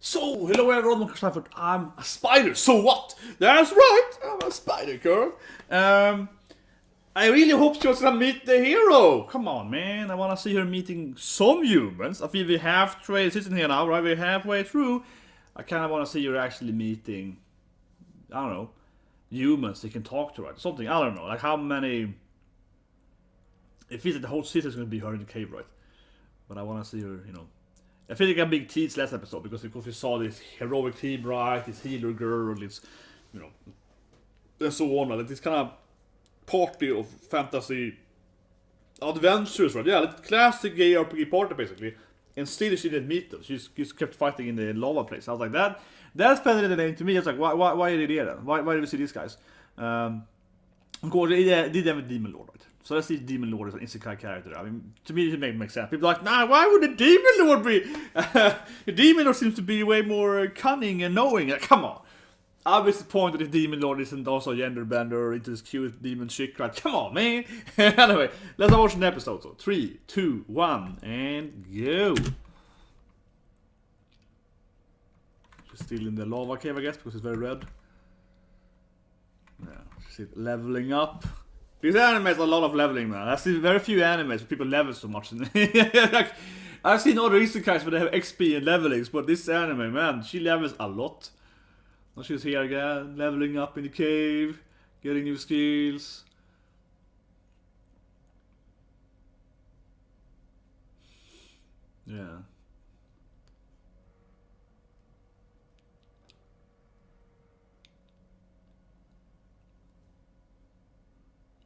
So, hello everyone, I'm a spider, so what? That's right, I'm a spider girl. I really hope she was gonna meet the hero. Come on, man, I wanna see her meeting some humans. I feel we're halfway sitting here now, right? We're halfway through. I kinda wanna see her actually meeting, I don't know, humans they can talk to, right? Something, I don't know, like how many... It feels like the whole city is gonna be her in the cave, right? But I wanna see her, you know... I feel like a big tease last episode because we saw this heroic team, right? This healer girl, this, you know, and so on. Like this kind of party of fantasy adventures, right? Yeah, like classic JRPG party basically. And still she didn't meet them. She just kept fighting in the lava place. I was like, that's better than the name to me. It's like, why are they there then? Why do we see these guys? Of course, they did have a demon lord, right? So let's see demon lord as an isekai character. I mean, to me it makes sense. People are like, nah, why would the demon lord be? The demon lord seems to be way more cunning and knowing. Like, come on. Obviously, the point that the demon lord isn't also a gender bender into this cute demon chick, right? Come on, man. Anyway, let's watch an episode. So 3, 2, 1, and go. She's still in the lava cave, I guess, because it's very red. Yeah, she's leveling up. These anime has a lot of leveling, man. I've seen very few animes where people level so much. Like, I've seen other isekais where they have XP and levelings, but this anime, man, she levels a lot. Now she's here again, leveling up in the cave, getting new skills. Yeah.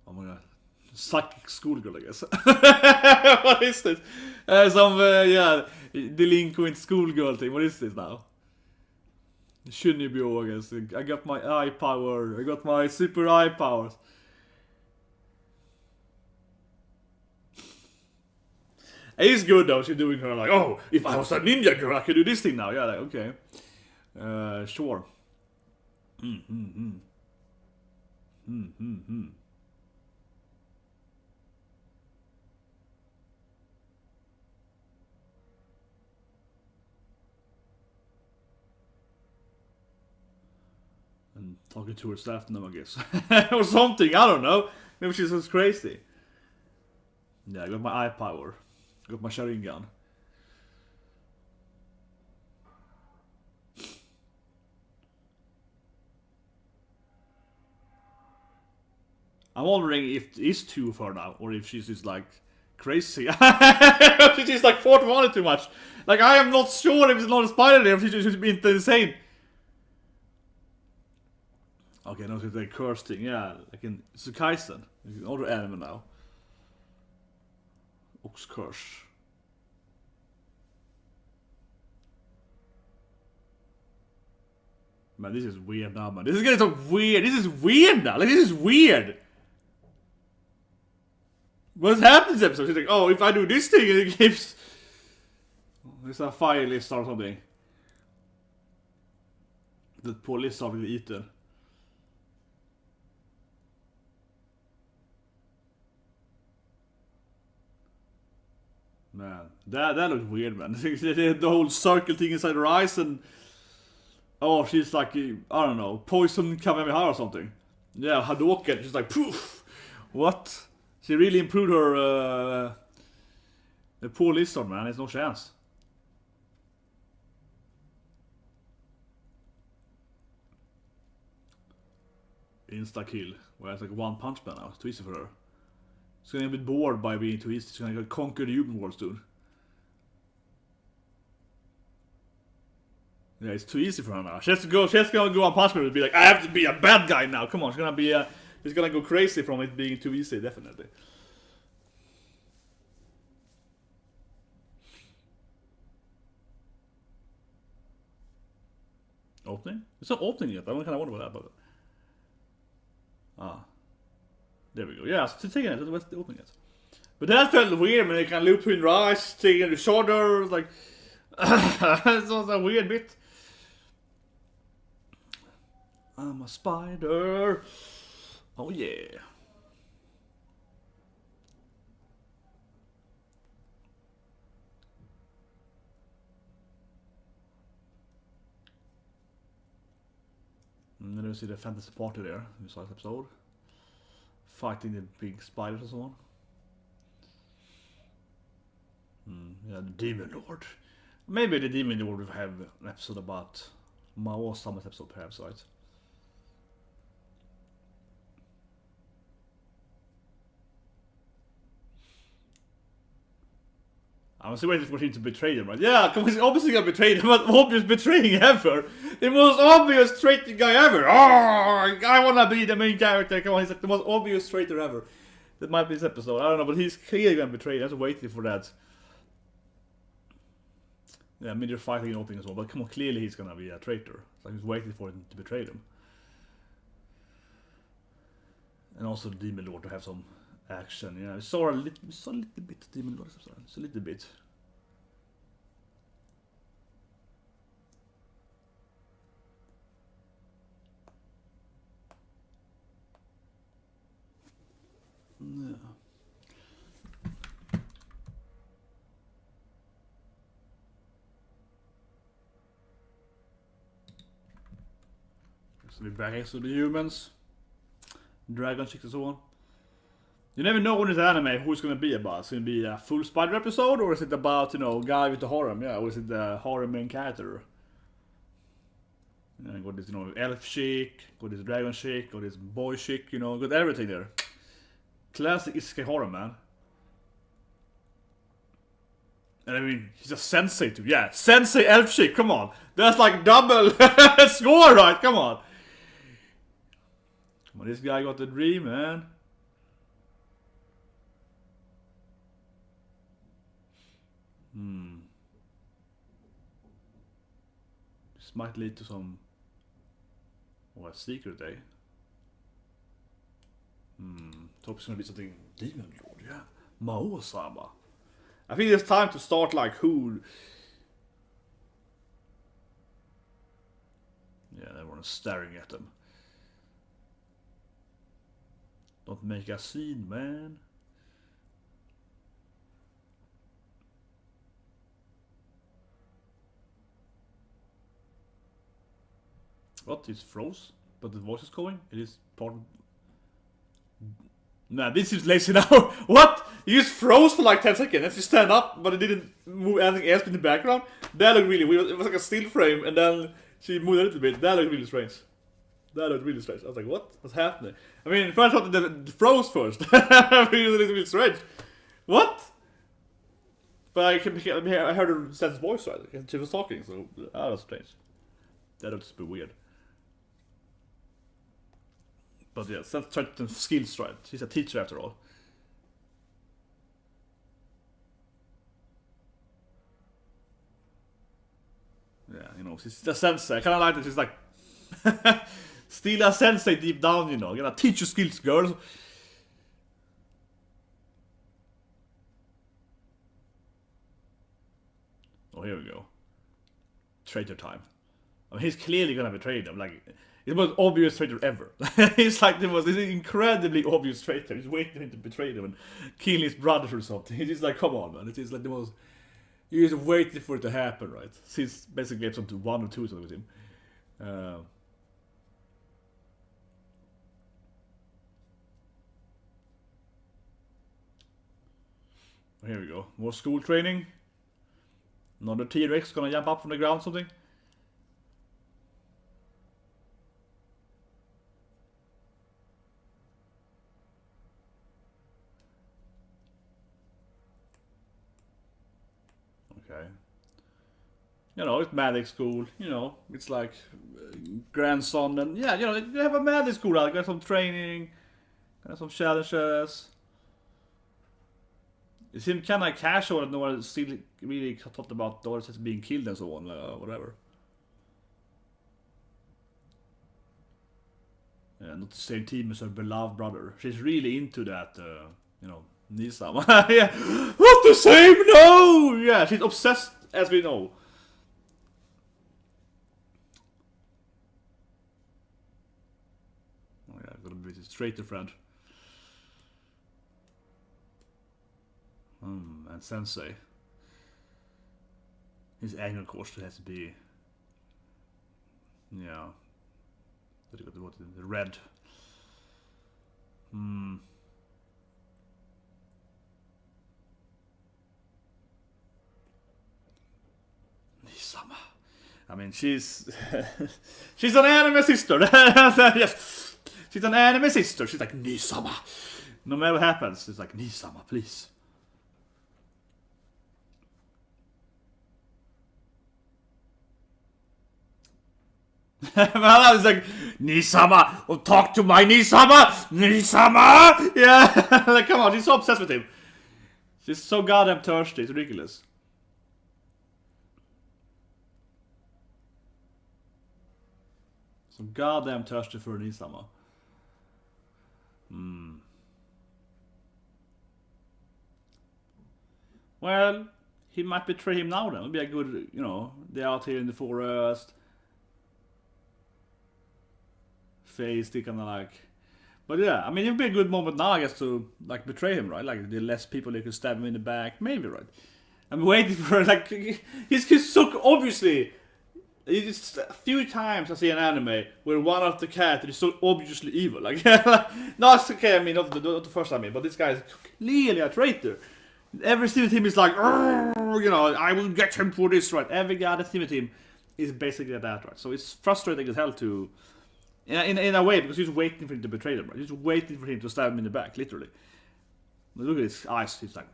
Oh my god. Psychic schoolgirl, I guess. What is this? Yeah, delinquent schoolgirl thing. What is this now? Shinibyo, I guess. I got my eye power. I got my super eye powers. It's good though. She's doing her like, oh, if I was a ninja girl, I could do this thing now. Yeah, like, okay. Sure. And talking to her staff now, I guess. Or something, I don't know. Maybe she's just crazy. Yeah, I got my eye power. Got my Sharingan. I'm wondering if it's two of her now, or if she's just like crazy. She's just like fought one too much. Like, I am not sure if it's not a spider there, if she's just been insane. Okay, no, it's a curse thing, yeah, like in Suikoden, another anime now. Ox curse. Man, this is weird now, man. This is getting so weird. This is weird now. Like, this is weird. What's happened this episode? She's like, oh, if I do this thing, it gives... There's a fire list or something. The poor list will be eaten. Man, that looks weird, man. The whole circle thing inside her eyes and... Oh, she's like, I don't know, poison Kamehameha or something. Yeah, Hadouken, she's like, poof! What? She really improved her, the poor Lizard, man, there's no chance. Insta-kill. Well, it's like one punch man now, it's too easy for her. She's gonna be bored by being too easy, she's gonna conquer the human world soon. Yeah, it's too easy for her now. She has to go on punishment and be like, I have to be a bad guy now. Come on, she's gonna go crazy from it being too easy, definitely. Opening? It's not opening yet. I don't kind of wonder about that, but... Ah. There we go. Yeah, so taking it. What's the opening yet? But that felt weird, man. They can loop between her eyes, taking the shoulder, like... It was a weird bit. I'm a spider. Oh yeah. And then you see the fantasy party there, in this last episode. Fighting the big spiders and so on. Yeah, the Demon Lord. Maybe the Demon Lord will have an episode about Mao Summer's episode perhaps, right? I was waiting for him to betray them, right? Yeah, because he's obviously gonna betray them, but obvious betraying ever. The most obvious traitor guy ever. Oh, I wanna be the main character. Come on, he's like the most obvious traitor ever. That might be this episode. I don't know, but he's clearly gonna betray them. I was waiting for that. Yeah, I mean they're fighting and opening as well, but come on, clearly he's gonna be a traitor. So he's waiting for him to betray them. And also the Demon Lord to have some action. Yeah, we saw a little bit of Demon Lord. It's a little bit. Yeah. So we're back to the humans, dragon chicks and so on. You never know in this anime who it's gonna be about. It's gonna be a full spider episode, or is it about, you know, guy with the harem? Yeah, or is it the harem main character? Yeah, got this, you know, elf chick, got this dragon chick, got this boy chick, you know, got everything there. Classic isekai harem, man. And I mean, he's a sensei too. Yeah, sensei elf chick, come on. That's like double score, right? Come on. Come on, this guy got the dream, man. This might lead to some... Oh, a secret, eh? Hope it's gonna be something Demon Lord, yeah. Mao-sama. I think it's time to start like who... Yeah, everyone's staring at them. Don't make a scene, man. What? It's froze? But the voice is going? It is part of... Nah, this is lazy now. What? You just froze for like 10 seconds and you stand up, but it didn't move anything else in the background? That looked really weird. It was like a still frame and then she moved a little bit. That looked really strange. That looked really strange. I was like, what? What's happening? I mean, first I thought that it froze first. It was a little bit strange. What? But I heard her Sensei's voice, right? She was talking, so that was strange. That looks a bit weird. But yeah, that's certain skills, right? She's a teacher after all. Yeah, you know, she's a sensei. I kinda like that she's like... Still a sensei deep down, you know. Gonna teach you skills, girl. Oh, here we go. Traitor time. I mean, he's clearly gonna betray them. Like, he's the most obvious traitor ever. He's like the most incredibly obvious traitor. He's waiting for him to betray them and kill his brothers or something. He's just like, come on, man. It is like the most... You're just waiting for it to happen, right? Since basically episode 1 or 2 or something with him. Here we go. More school training. Another T-Rex gonna jump up from the ground, something. Okay. You know, it's magic school. You know, it's like grandson and yeah, you know, they have a magic school. Like, got some training, got some challenges. It seemed kind of casual that no one still really talked about Doris being killed and so on, whatever. Yeah, not the same team as her beloved brother. She's really into that, you know, Nisama. Yeah, not the same, no! Yeah, she's obsessed, as we know. Oh yeah, gonna be straight to friend. And Sensei. His angle course has to be... Yeah. The red. Nisama. I mean, she's she's an anime sister. Yes, she's an anime sister. She's like Nisama. No matter what happens, it's like Nisama, please. Well, it's like Nisama. Oh, talk to my Nisama. Nisama. Yeah, like come on, she's so obsessed with him. She's so goddamn thirsty. It's ridiculous. So goddamn thirsty for Nisama. Well, he might betray him now then. It'll be a good, you know, they're out here in the forest. Face, they kind of like... But yeah, I mean, it'd be a good moment now, I guess, to like betray him, right? Like, the less people they could stab him in the back. Maybe, right? I'm waiting for, like... He's so obviously... It's a few times I see an anime where one of the characters is so obviously evil. Like, no, it's okay, I mean, not the first time, but this guy is clearly a traitor. Every scene with him is like, you know, I will get him for this, right? Every other scene with him is basically that, right? So it's frustrating as hell to, in a way, because he's waiting for him to betray them, right? He's waiting for him to stab him in the back, literally. But look at his eyes, he's like,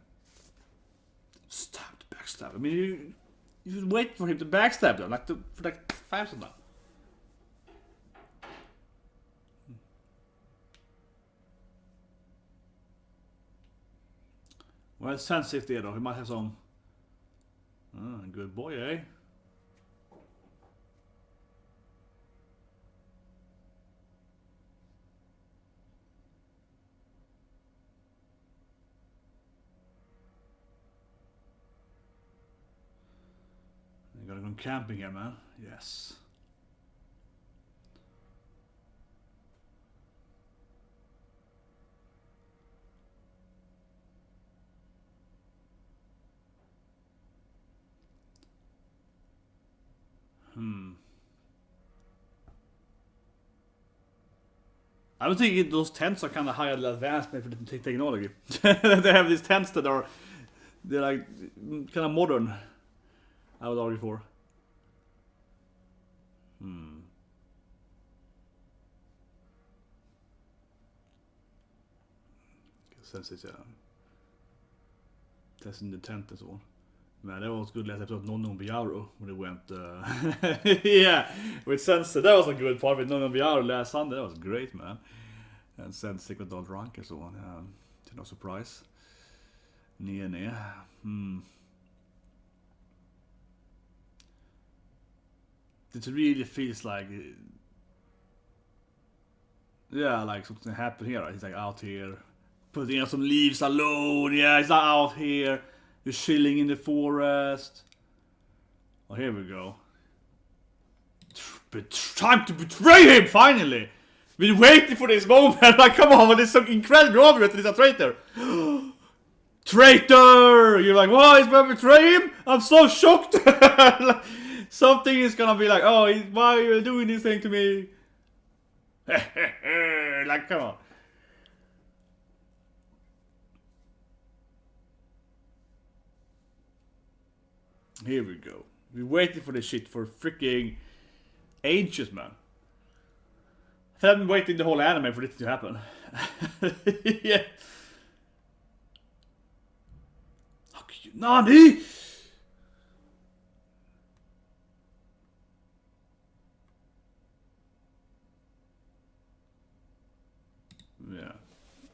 backstab. I mean, you should wait for him to backstab them, like for like 5 seconds now. Well, Sensei there though, he might have some... good boy, eh? You gotta go camping here, man. Yes. I was thinking those tents are kind of highly advanced maybe for the technology. They have these tents that are, they're like kind of modern, I would argue for. Sensei, yeah. Testing the tent and so on. Man, that was good last episode of Non Biaro when it went yeah, with Sensei. That was a good part with Non Biaro last Sunday. That was great, man. And Sensei got all drunk and so on. To no surprise. It really feels like, yeah, like something happened here. Right? He's like out here putting out some leaves alone. Yeah, he's not out here. You're chilling in the forest. Oh, here we go. Time to betray him, finally! Been waiting for this moment. Like, come on, it's so incredibly obvious that he's a traitor. Traitor! You're like, what? He's gonna betray him? I'm so shocked. Something is gonna be like, oh, why are you doing this thing to me? Like, come on. Here we go. We're waiting for this shit for freaking ages, man. I've been waiting the whole anime for this to happen. Yeah. How could you... Nani? Yeah.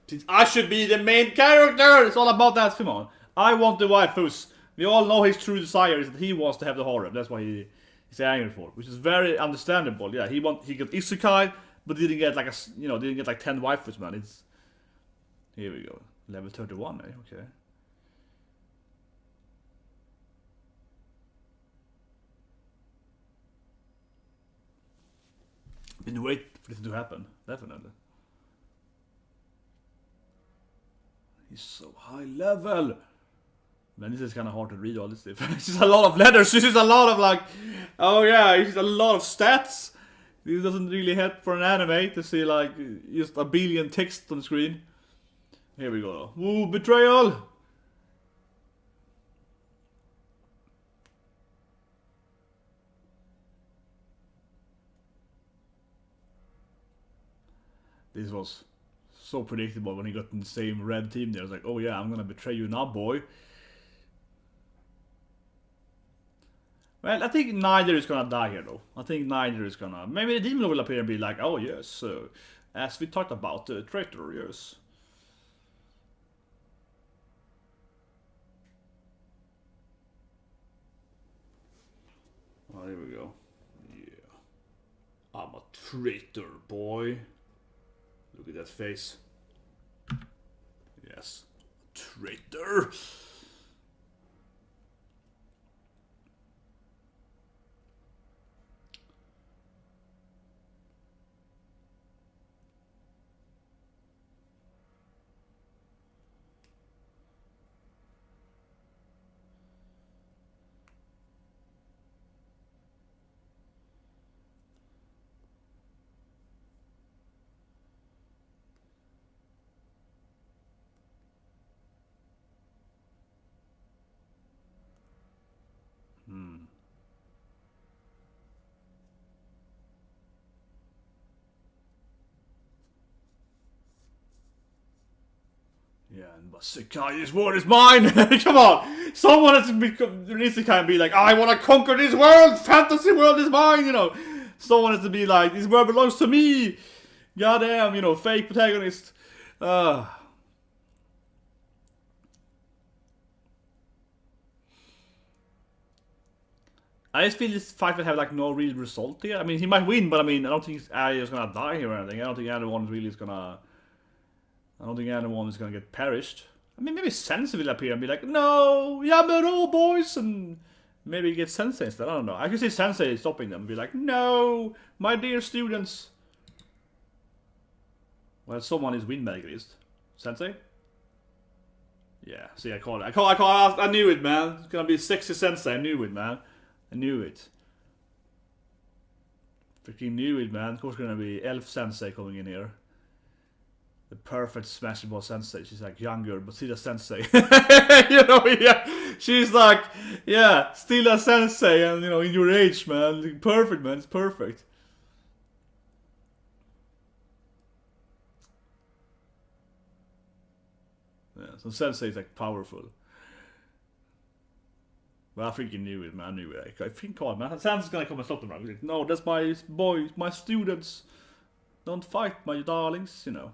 Since I should be the main character! It's all about that, come on. I want the waifus. We all know his true desire is that he wants to have the harem. That's why he's angry for, which is very understandable. Yeah, he got isekai, but didn't get like didn't get like 10 waifus, man. It's here we go, level 31. Okay. Been waiting for this to happen, definitely. He's so high level. Man, this is kind of hard to read all this stuff. It's just a lot of letters. This is a lot of like, oh yeah, it's a lot of stats. This doesn't really help for an anime to see like just a billion text on the screen. Here we go. Woo, betrayal! This was so predictable when he got in the same red team there. It's like, oh yeah, I'm gonna betray you now, boy. Well, I think neither is gonna die here though. I think neither is gonna... Maybe the demon lord will appear and be like, oh yes, as we talked about, the traitor, yes. Oh, there we go. Yeah. I'm a traitor, boy. Look at that face. Yes. Traitor! Yeah, and Sekai's world is mine! Come on! Someone has to become Isekai and be like, I wanna conquer this world! Fantasy world is mine, you know! Someone has to be like, this world belongs to me! Goddamn, you know, fake protagonist. I just feel this fight will have like no real result here. I mean, he might win, but I mean, I don't think Ari is gonna die here or anything. I don't think anyone really is gonna... I don't think anyone is gonna get perished. I mean, maybe Sensei will appear and be like, no, Yamero boys, and maybe get Sensei instead. I don't know. I can see Sensei stopping them and be like, no, my dear students. Well, someone is win at least. Sensei? Yeah, see, I called it. I knew it, man. It's gonna be sexy Sensei. I knew it, man. I knew it. Freaking knew it, man. Of course, gonna be Elf Sensei coming in here. The perfect smashable Sensei. She's like younger, but still a Sensei. You know, yeah. She's like, yeah, still a Sensei, and you know, in your age, man. Perfect, man. It's perfect. Yeah, so Sensei is like powerful. Well, I freaking knew it, man. I knew it. I think, God, man. Sensei's gonna come and stop them. Right? Like, no, that's my boys, my students. Don't fight, my darlings, you know.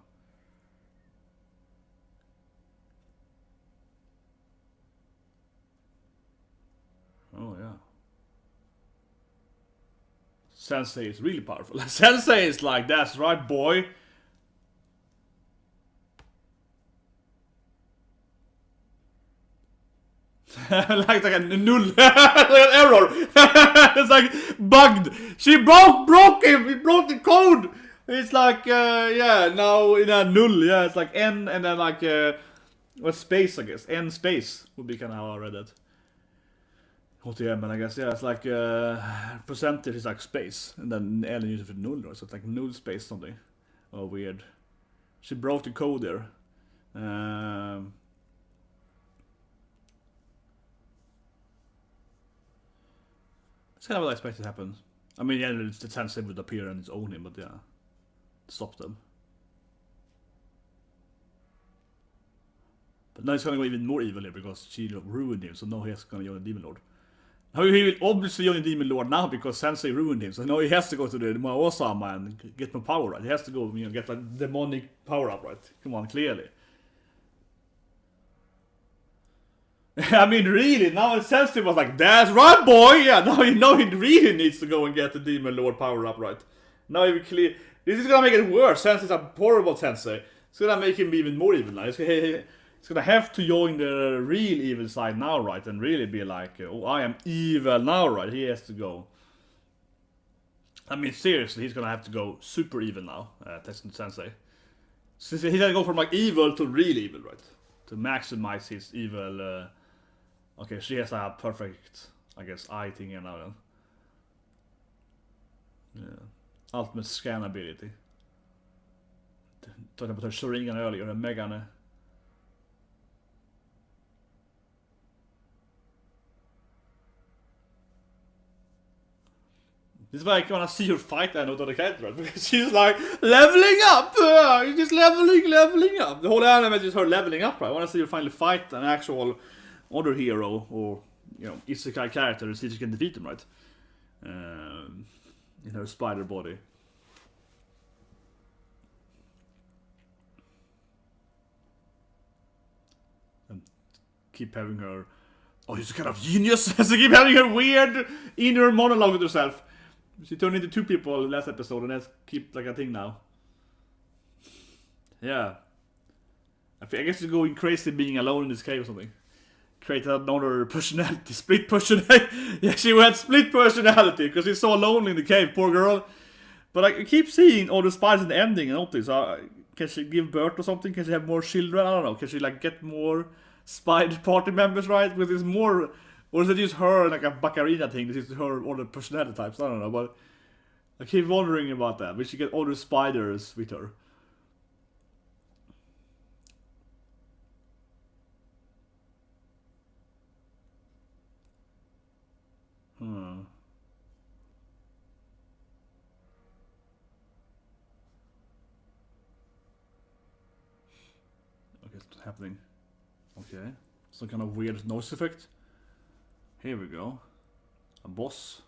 Oh, yeah. Sensei is really powerful. Sensei is like, that's right, boy. like a null. Like an error. It's like bugged. She broke him. He broke the code. It's like, yeah, now in a null. Yeah, it's like N and then like, what space, I guess. N space would be kind of how I read it. HTML, I guess, yeah, it's like percentage is like space, and then L uses for null, so it's like null space something. Oh, weird. She broke the code there. It's kind of what I expected to happen. I mean, yeah, the Sensei would appear and it's own him, but yeah, stop them. But now he's gonna go even more evil here because she ruined him, so now he's gonna join the Demon Lord. Now he will obviously join the Demon Lord now because Sensei ruined him, so now he has to go to the Maosama and get more power, right? He has to go, you know, get like demonic power up, right? Come on, clearly. I mean, really, now Sensei was like, that's right, boy! Yeah, now you know he really needs to go and get the Demon Lord power up, right? Now he will clear. This is gonna make it worse. Sensei's a horrible Sensei. It's gonna make him even more evil now. He's gonna have to join the real evil side now, right? And really be like, oh, I am evil now, right? He has to go. I mean, seriously, he's gonna have to go super evil now, Tessin Sensei. Since he's gonna go from like evil to real evil, right? To maximize his evil. Okay, she has a perfect, I guess, eye thing here now then. Yeah. ultimate scan ability. Talked about her Sharingan earlier, her Megane. This is why I wanna see her fight and not other characters, because she's like leveling up! She's just leveling up. The whole anime is just her leveling up, right? I wanna see her finally fight an actual other hero or, you know, isekai character and see if she can defeat him, right? In her spider body. And keep having her. Oh, she's a kind of genius! So keep having her weird inner monologue with herself. She turned into 2 people last episode, and that's keep like a thing now. Yeah. I guess she's going crazy being alone in this cave or something. Create another personality, split personality. Yeah, she went split personality because she's so lonely in the cave, poor girl. But I keep seeing all the spiders in the ending and all this. Can she give birth or something? Can she have more children? I don't know. Can she like get more spider party members, right? With this more. Or is it just her, like a Bacarina thing? This is her, all the personality types. I don't know, but I keep wondering about that. Will she get all the spiders with her? Okay, what's happening? Okay, some kind of weird noise effect. Here we go. A boss.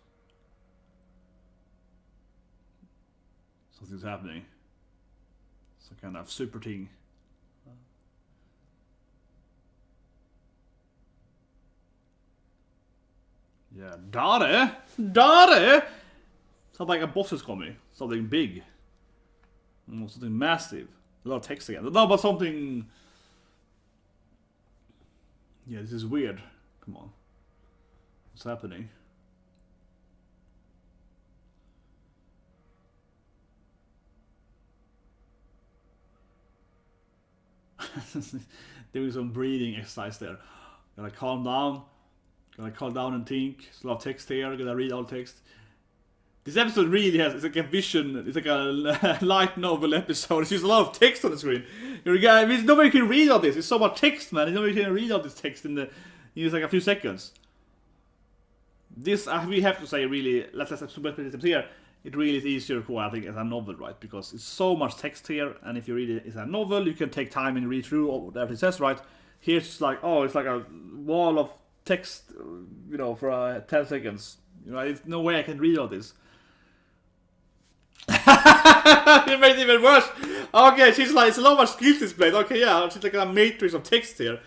Something's happening. Some kind of super thing. Yeah, Dare! Dare! Sounds like a boss is coming. Something big. Something massive. A lot of text again. No, but something... Yeah, this is weird. Come on. What's happening? Doing some breathing exercise there. Gotta calm down. Gotta calm down and think. There's a lot of text here. Gotta read all text. This episode really has, it's like a vision, it's like a light novel episode. There's a lot of text on the screen. Nobody can read all this. There's so much text, man. Nobody can read all this text in just like a few seconds. This, we have to say, really, let's have some better here. It really is easier to I think, as a novel, right? Because it's so much text here, and if you read it as a novel, you can take time and read through whatever it says, right? Here it's like, oh, it's like a wall of text, you know, for 10 seconds. You know, there's no way I can read all this. It made it even worse. Okay, she's like, it's a lot more skills displayed. Okay, yeah, she's like a matrix of text here.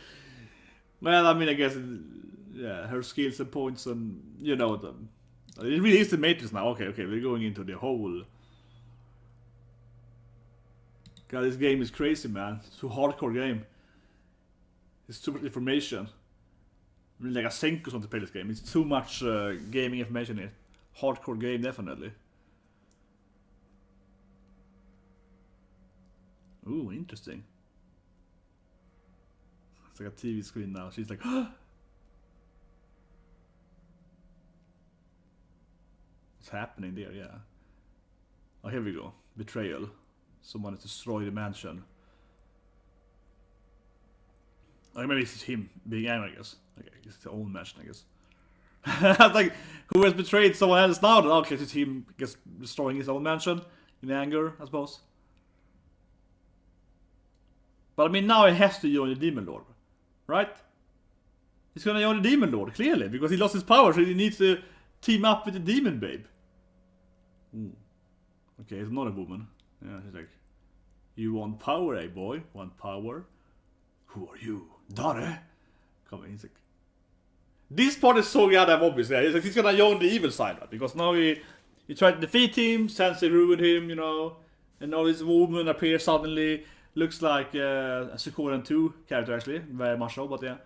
Well, I mean, I guess, yeah, her skills and points and, you know, them. It really is the matrix now. Okay, we're going into the whole... God, this game is crazy, man. It's a hardcore game. It's too much information. Really like a Senku on to play this game. It's too much gaming information here. Hardcore game, definitely. Ooh, interesting. It's like a TV screen now. She's like... What's happening there? Yeah. Oh, here we go. Betrayal. Someone has destroyed the mansion. Oh, maybe it's him being angry, I guess. Okay, it's his own mansion, I guess. Like, who has betrayed someone else now? Then okay, it's him, I guess, destroying his own mansion in anger, I suppose. But I mean, now he has to join the Demon Lord, right? He's gonna join the Demon Lord, clearly, because he lost his power, so he needs to team up with the Demon Babe. Ooh. Okay, it's not a woman. Yeah, she's like, you want power, eh, boy? Want power? Who are you? Dare? Come in, he's like... This part is so goddamn obvious, yeah. He's like, he's gonna join the evil side, right? Because now he tried to defeat him, Sensei ruined him, you know. And now this woman appears suddenly. Looks like a Suikoden 2 character, actually. Very much so, but yeah.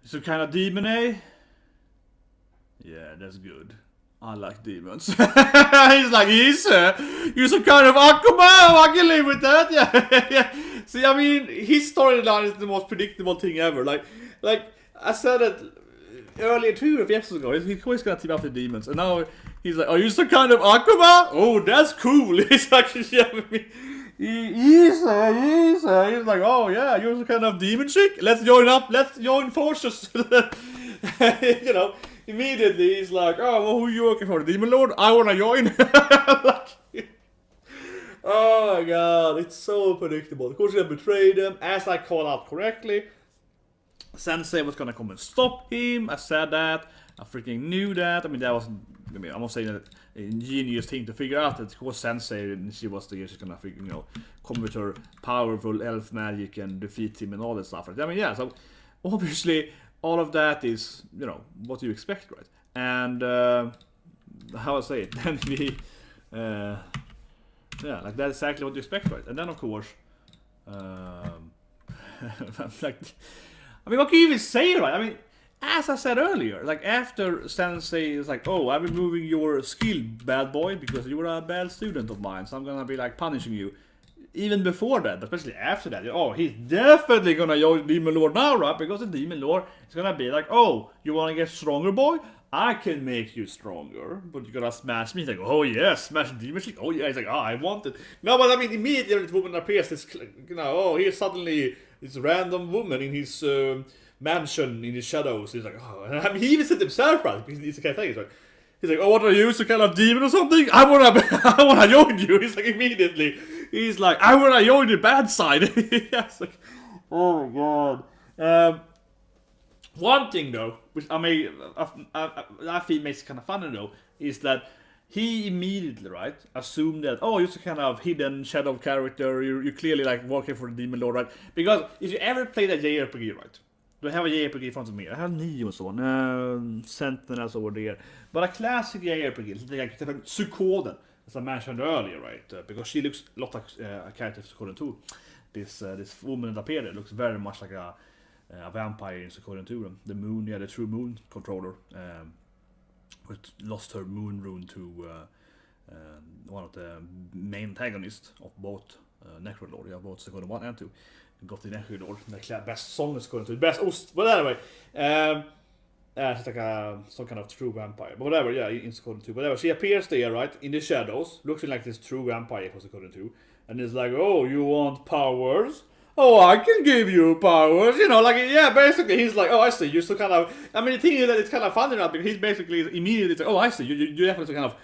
Some kind of demon, eh? Yeah, that's good. I like demons. He's like, yes, you're some kind of Aquaman. I can live with that. Yeah, yeah. See, I mean, his storyline is the most predictable thing ever. Like I said it earlier 2 episodes ago, he's always gonna team up with demons, and now he's like, "Are you some kind of Aquaman? Oh, that's cool." He's like, yeah, he's like, "Oh yeah, you're some kind of demon chick. Let's join up. Let's join forces." You know, immediately he's like, "Oh, well, who are you working for? The Demon Lord? I wanna join." Like, oh my god, it's so predictable. Of course, he betrayed them, as I called out correctly. Sensei was gonna come and stop him. I said that. I freaking knew that. I mean, that was. I mean, I'm not saying that a ingenious thing to figure out that it was Sensei, and she was the she's gonna figure, you know, come with her powerful elf magic and defeat him and all that stuff. Right? I mean, yeah. So obviously, all of that is, you know, what you expect, right? And how I say it, then we, yeah, like that's exactly what you expect, right? And then of course, like. I mean, what can you even say, right? I mean, as I said earlier, like after Sensei is like, "Oh, I'm removing your skill, bad boy, because you were a bad student of mine, so I'm gonna be like punishing you." Even before that, but especially after that, oh, he's definitely gonna join Demon Lord now, right? Because the Demon Lord is gonna be like, "Oh, you wanna get stronger, boy? I can make you stronger, but you gotta smash me." He's like, "Oh yeah, smash Demon Chick." Oh yeah, he's like, "Oh, I want it." No, but I mean, immediately the woman appears. This, you know, oh, here's suddenly this random woman in his mansion in the shadows. He's like, "Oh," and I mean, he even said himself, right? He's the kind of thing. He's like, "Oh, what are you, some kind of demon or something? I wanna join you." He's like, immediately, he's like, "I wanna join the bad side." Yes, like, oh my god. One thing though, which I mean, I feel makes it kind of funny though, is that he immediately, right, assumed that, oh, you're some kind of hidden shadow character, you're clearly like working for the Demon Lord, right? Because if you ever played a JRPG, right? Do I have a JRPG in front of me? I have Neo and so on, Sentinels over there. But a classic JRPG, like Suikoden, as I mentioned earlier, right? Because she looks a lot like a character of Suikoden 2. This woman that appeared there looks very much like a vampire in Suikoden 2. The moon, yeah, the true moon controller, which lost her moon rune to one of the main antagonists of both Necrolord, yeah, both Suikoden 1 and 2. Got the Necrolord, the best song is Suikoden 2, best ost. But anyway, she's like some kind of true vampire. But whatever, yeah, in Suikoden 2. Whatever, she appears there, right, in the shadows, looking like this true vampire for Suikoden 2. And it's like, "Oh, you want powers? Oh, I can give you powers." You know, like, yeah, basically, he's like, "Oh, I see, you're so kind of..." I mean, the thing is that it's kind of funny now, because he's basically immediately like, "Oh, I see, you're definitely kind of..."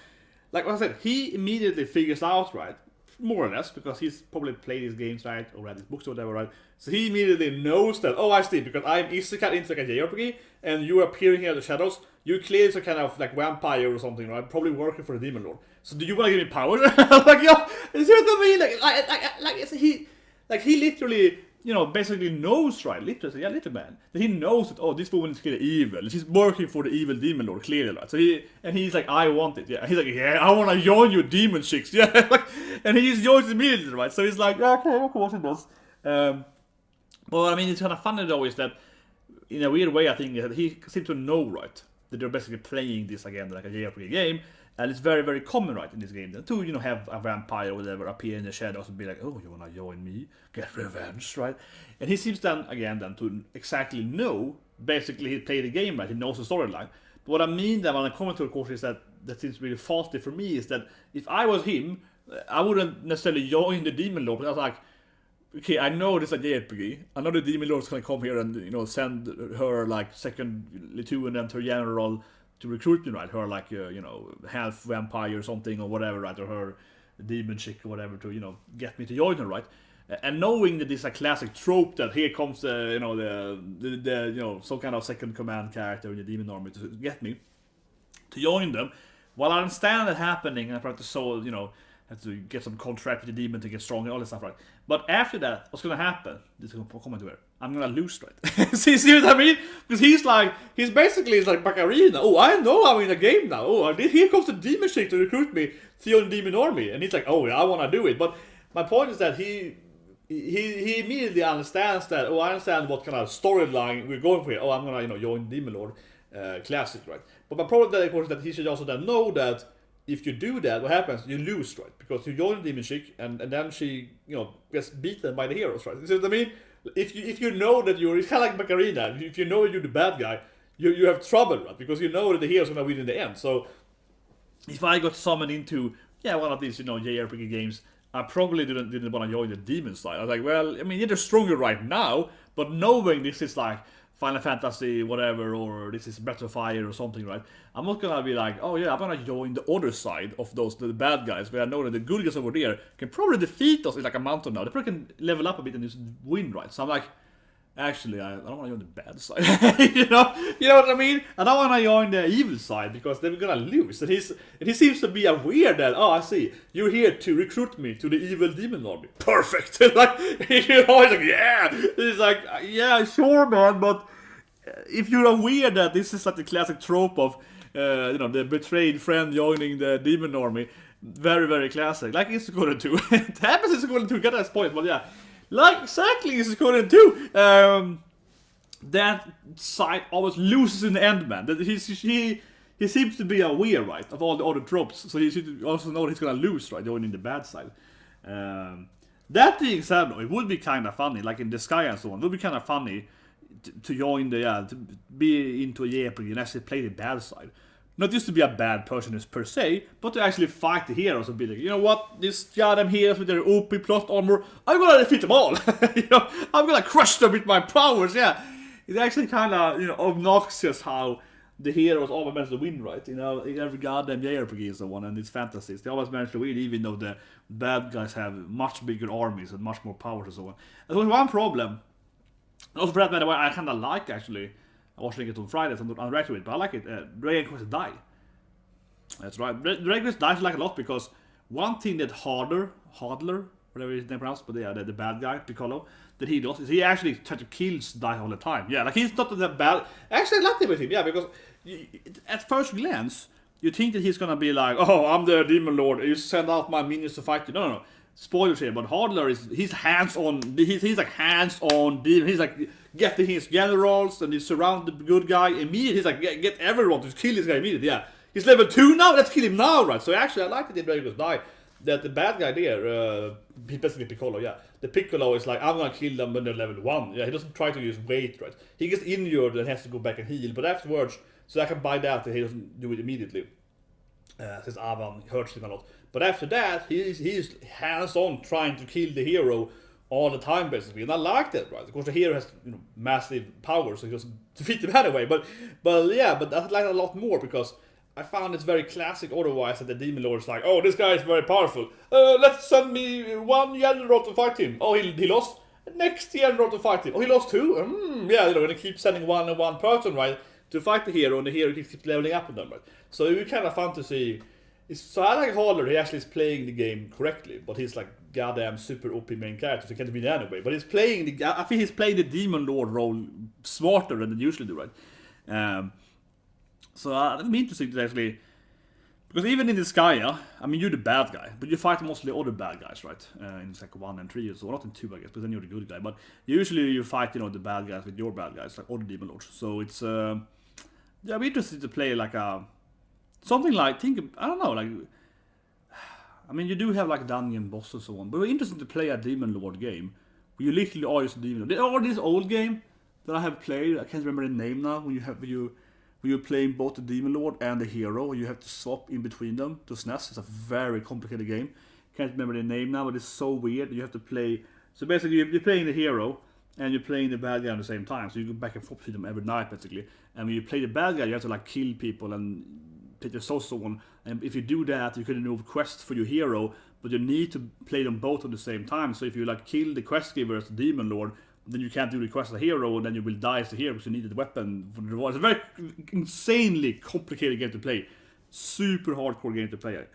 Like what I said, he immediately figures out, right, more or less, because he's probably played these games, right, or read these books or whatever, right? So he immediately knows that, oh, I see, because I'm Isekai into like a JRPG, and you are appearing here in the shadows, you're clearly some kind of like vampire or something, right? Probably working for the Demon Lord. So do you want to give me powers? Like, yo, you see what I mean? Like he literally, you know, basically knows, right? Literally, yeah, little man. That he knows that, oh, this woman is clearly evil. She's working for the evil Demon Lord, clearly, right? So he's like, "I want it." Yeah, he's like, "Yeah, I want to join you, demon chicks." Yeah, like, and he just joins immediately, right? So he's like, "Yeah, okay, of course he does." Well, I mean, it's kind of funny though, is that in a weird way, I think that he seems to know, right, that they're basically playing this again like a JRPG game. And it's very, very common, right, in this game to, you know, have a vampire or whatever appear in the shadows and be like, "Oh, you wanna join me? Get revenge," right? And he seems then to exactly know, basically he played the game, right? He knows the storyline. But what I mean then when I comment to, of course, is that seems really faulty for me, is that if I was him, I wouldn't necessarily join the Demon Lord, but I was like, okay, I know this is a JRPG. I know the Demon Lord's gonna come here and, you know, send her like second lieutenant and her general to recruit me, right? Her like, you know, half vampire or something or whatever, right? Or her demon chick or whatever to, you know, get me to join her, right? And knowing that this is a classic trope that here comes the, you know, the you know, some kind of second command character in the demon army to get me to join them. While I understand that happening, and I have to so, you know, have to get some contract with the demon to get strong and all this stuff, right? But after that, what's gonna happen? This is gonna comment here. I'm gonna lose, right? See what I mean? Because he's basically like Baccarina. "Oh, I know I'm in a game now. Oh, here comes the demon chick to recruit me to join the demon army." And he's like, "Oh, yeah, I wanna do it." But my point is that he immediately understands that, oh, I understand what kind of storyline we're going for here. Oh, I'm gonna, you know, join Demon Lord, classic, right? But my problem then, of course, is that he should also then know that if you do that, what happens? You lose, right? Because you join the Demon Chick, and then she, you know, gets beaten by the heroes, right? You see what I mean? If you know that it's kind of like Macarena. If you know you're the bad guy, you have trouble, right? Because you know that the hero's gonna win in the end. So if I got summoned into one of these JRPG games, I probably didn't want to join the demon side. I was like, well, I mean, they're stronger right now, but knowing this is like Final Fantasy whatever, or this is Breath of Fire or something, right? I'm not gonna be like, oh yeah, I'm gonna join the other side of the bad guys, where I know that the good guys over there can probably defeat us in like a mountain now. They probably can level up a bit and just win, right? So I'm like, actually, I don't want to join the bad side. you know what I mean? I don't want to join the evil side because they're gonna lose. And he seems to be aware that, oh, I see, you're here to recruit me to the evil demon army. Perfect. Like, he's like, yeah. He's like, yeah, sure, man. But if you're aware that this is like the classic trope of, the betrayed friend joining the demon army, very, very classic. Like in Suikoden 2. It happens in Suikoden 2. Get that point, but yeah. Like exactly in Suikoden 2, that side always loses in the end, man. That he seems to be aware, right, of all the other tropes, so he should also know that he's gonna lose, right, joining the bad side. That being said, though, it would be kind of funny, like in the Sky and so on. It would be kind of funny to join to be into a JRPG and actually play the bad side. Not just to be a bad person per se, but to actually fight the heroes and be like, you know what, these goddamn heroes with their OP plot armor, I'm gonna defeat them all. I'm gonna crush them with my powers. Yeah, it's actually kind of obnoxious how the heroes always manage to win, right? In every goddamn JRPG and so on, and it's fantasies, they always manage to win, even though the bad guys have much bigger armies and much more powers and so on. And so one problem, also for that matter, I kind of like actually. I was watching it on Friday, so I'm not ready to it, but I like it. Dragon Quest Die. That's right. Dragon Quest Die I like a lot because one thing that Hodler, whatever his name pronounced, but yeah, the bad guy, Piccolo, that he does is he actually tries to kill Die all the time. Yeah, like he's not that bad. Actually, I like it with him, yeah, because at first glance, you think that he's gonna be like, oh, I'm the Demon Lord, you send out my minions to fight you. No. Spoilers here, but Hodler he's hands-on. He's like hands-on demon. He's like getting his generals and he surround the good guy immediately. He's like get everyone to kill this guy immediately. Yeah, he's level 2 now. Let's kill him now, right? So actually, I like it in Dragon Quest Die that the bad guy there, basically Piccolo. Yeah, the Piccolo is like, I'm gonna kill them when they're level 1. Yeah, he doesn't try to use weight, right? He gets injured and has to go back and heal, but afterwards, so I can buy that he doesn't do it immediately. Since Avan hurts him a lot. But after that, he's hands-on trying to kill the hero all the time, basically. And I like that, right? Of course, the hero has massive power, so he doesn't defeat him anyway. But I like it a lot more because I found it's very classic otherwise that the Demon Lord is like, oh, this guy is very powerful. Let's send me one general to fight him. Oh, he lost. Next general to fight him. Oh, he lost 2? Yeah, and he keeps sending one person, right, to fight the hero, and the hero keeps leveling up with them, right? So it was kind of fun to see. So I like Haller, he actually is playing the game correctly, but he's like goddamn super OP main character, so he can't win anyway. But I think he's playing the Demon Lord role smarter than they usually do, right? So I'm interested to actually, because even in the Skya, I mean, you're the bad guy, but you fight mostly other bad guys, right? In like 1 and 3 or so, not in 2, I guess, but then you're the good guy. But usually you fight, the bad guys with your bad guys, like other Demon Lords. So it's, I'm interested to play like something like, I don't know, like, I mean, you do have like dungeon boss and so on, but we're interested to play a Demon Lord game, where you literally are just a Demon Lord. Or this old game that I have played, I can't remember the name now, when you're playing both the Demon Lord and the hero, you have to swap in between them to SNES. It's a very complicated game. Can't remember the name now, but it's so weird. You have to play, so basically you're playing the hero, and you're playing the bad guy at the same time, so you go back and forth between them every night, basically. And when you play the bad guy, you have to like kill people and take your soul on, and if you do that, you can remove quests for your hero, but you need to play them both at the same time. So if you like kill the quest giver as the Demon Lord, then you can't do the quest as a hero, and then you will die as the hero because you need the weapon for the reward. It's a very insanely complicated game to play, super hardcore game to play.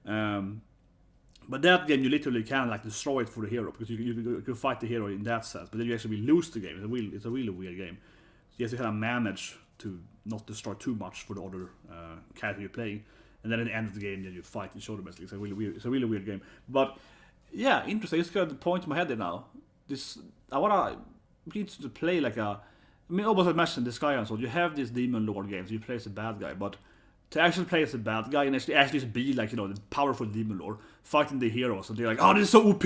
But that game you literally can like destroy it for the hero because you can fight the hero in that sense, but then you actually lose the game. It's a really weird game. So you have to kind of manage to not destroy too much for the other character you're playing, and then at the end of the game, then you fight each other basically. It's a really weird game. But yeah, interesting. I just got the point in my head there now. I wanna to play like I mean, almost I mentioned the Sky and so you have this Demon Lord games, you play as a bad guy, but to actually play as a bad guy and actually be like, the powerful Demon Lord fighting the heroes, and they're like, oh, this is so OP,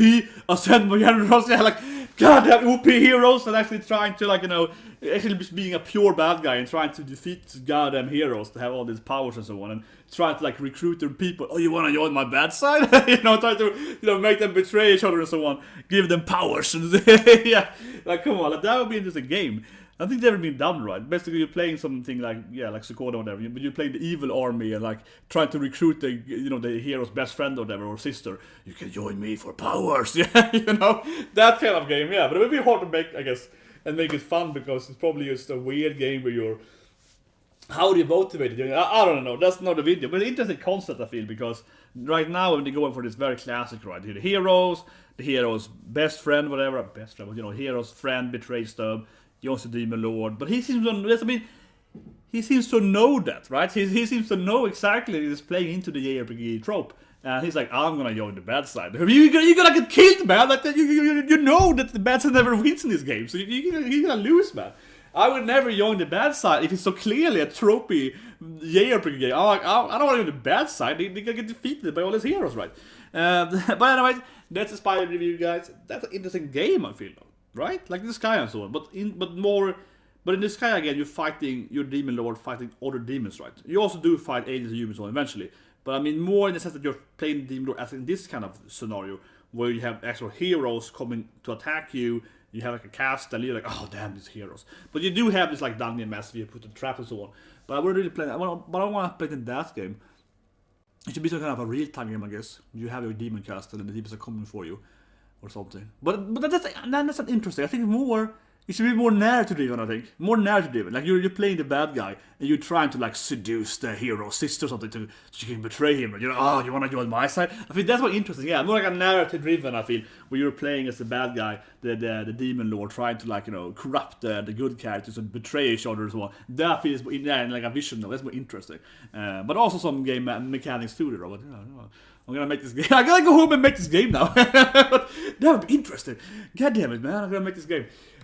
I'll send my generals. Yeah, like, goddamn OP heroes that actually trying to, like, you know, actually just being a pure bad guy and trying to defeat goddamn heroes to have all these powers and so on, and trying to, like, recruit their people. Oh, you wanna join my bad side? You know, try to, you know, make them betray each other and so on, give them powers, and yeah, like, come on, like, that would be an interesting game. I think they've never been done right. Basically, you're playing something like, yeah, like suikoden or whatever, but you're playing the evil army and, like, trying to recruit the, you know, the hero's best friend or whatever, or sister. You can join me for powers, yeah, you know, that kind of game, yeah. But it would be hard to make, I guess, and make it fun, because it's probably just a weird game where you're, how do you motivate it? I don't know, that's not a video, but it's an interesting concept, I feel, because right now when they're going for this very classic, right, the hero's best friend, whatever, best friend, but, you know, hero's friend betrays them. John's the demon lord, but he seems to, I mean, he seems to know that, right? He seems to know exactly he's playing into the JRPG trope, and he's like, I'm gonna join the bad side. You're gonna get killed, man. Like, you know that the bad side never wins in this game, so you're gonna lose, man. I would never join the bad side if it's so clearly a tropey JRPG game. I'm like, I don't want to join the bad side. They're gonna get defeated by all these heroes, right? But anyways, that's a spider review, guys. That's an interesting game, I feel, though. Right? Like the Sky and so on. But in the Sky again, you're fighting your demon lord, fighting other demons, right? You also do fight aliens and humans on eventually. But I mean more in the sense that you're playing the demon lord as in this kind of scenario, where you have actual heroes coming to attack you. You have like a cast and you're like, oh damn, these heroes. But you do have this like dungeon master, you put the trap and so on. But I would really play that. But I don't want to play in that game. It should be some kind of a real-time game, I guess. You have your demon cast and the demons are coming for you. Or something. But that's not interesting. I think it should be more narrative driven, I think. More narrative driven. Like you're playing the bad guy and you're trying to like seduce the hero's sister or something so you can betray him. You know, oh, you wanna join my side? I think that's what interesting. Yeah, more like a narrative driven, I feel, where you're playing as the bad guy, the demon lord, trying to like, you know, corrupt the good characters and betray each other and so on. That feels like a vision though. That's more interesting. But also some game mechanics too, though. But I'm gonna make this game. I gotta go home and make this game now. But that would be interesting. God damn it, man. I'm gonna make this game.